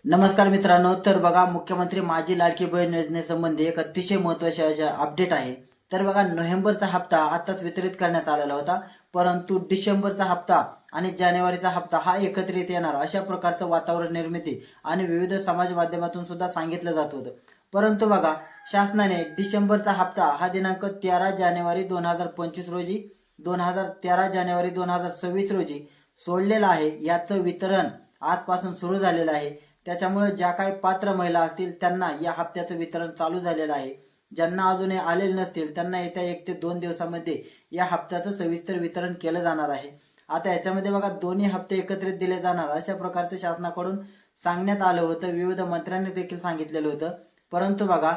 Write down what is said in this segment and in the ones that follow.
नमस्कार मित्रांनो, तर बघा मुख्यमंत्री माझी लाडकी बहीण योजनेसंबंधी एक अतिशय महत्त्वाची अशी अपडेट आहे। तर बघा नोव्हेंबरचा हप्ता आताच वितरित करण्यात आलेला होता, परंतु डिसेंबरचा हप्ता आणि जानेवारीचा हप्ता हा एकत्रित येणार अशा प्रकारचं वातावरण निर्मिती आणि विविध समाज माध्यमातून सुद्धा सांगितलं जात होतं। परंतु बघा शासनाने डिसेंबरचा हप्ता हा दिनांक 13 जानेवारी 2025 रोजी 13 जानेवारी 2026 रोजी सोडलेला आहे। याचं वितरण आजपासून सुरू झालेलं आहे। त्याच्यामुळे ज्या काही पात्र महिला असतील त्यांना या हप्त्याचं वितरण चालू झालेलं आहे। ज्यांना अजूनही आलेले नसतील त्यांना येत्या 1 ते 2 दिवसामध्ये या हप्त्याचं सविस्तर वितरण केलं जाणार आहे। आता याच्यामध्ये बघा दोन्ही हप्ते एकत्रित दिले जाणार अशा प्रकारचं शासनाकडून सांगण्यात आलं होतं, विविध मंत्र्यांनी देखील सांगितलेलं होतं। परंतु बघा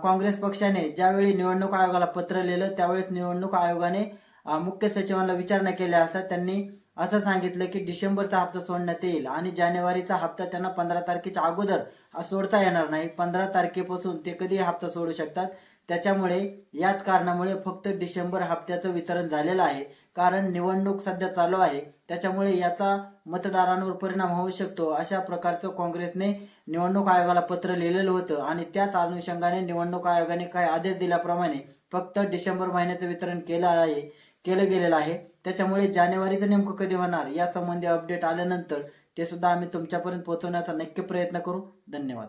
काँग्रेस पक्षाने ज्यावेळी निवडणूक आयोगाला पत्र लिहिलं त्यावेळेस निवडणूक आयोगाने मुख्य सचिवांना विचारणा केल्या असता त्यांनी असं सांगितलं की डिसेंबरचा हप्ता सोडण्यात येईल आणि जानेवारीचा हप्ता त्यांना 15 तारखेच्या अगोदर सोडता येणार नाही। 15 तारखेपासून ते कधी हप्ता सोडू शकतात। त्याच्यामुळे याच कारणामुळे फक्त डिसेंबर हप्त्याचं वितरण झालेलं आहे, कारण निवडणूक सध्या चालू आहे। त्याच्यामुळे याचा मतदारांवर परिणाम होऊ शकतो अशा प्रकारचं काँग्रेसने निवडणूक आयोगाला पत्र लिहिलेलं होतं आणि त्याच अनुषंगाने निवडणूक आयोगाने काही आदेश दिल्याप्रमाणे फक्त डिसेंबर महिन्याचं वितरण केलं गेलेलं आहे। त्याच्यामुळे जानेवारीचं नेमकं कधी होणार या संबंधी अपडेट आल्यानंतर ते सुद्धा आम्ही तुमच्यापर्यंत पोहोचवण्याचा नक्की प्रयत्न करू। धन्यवाद।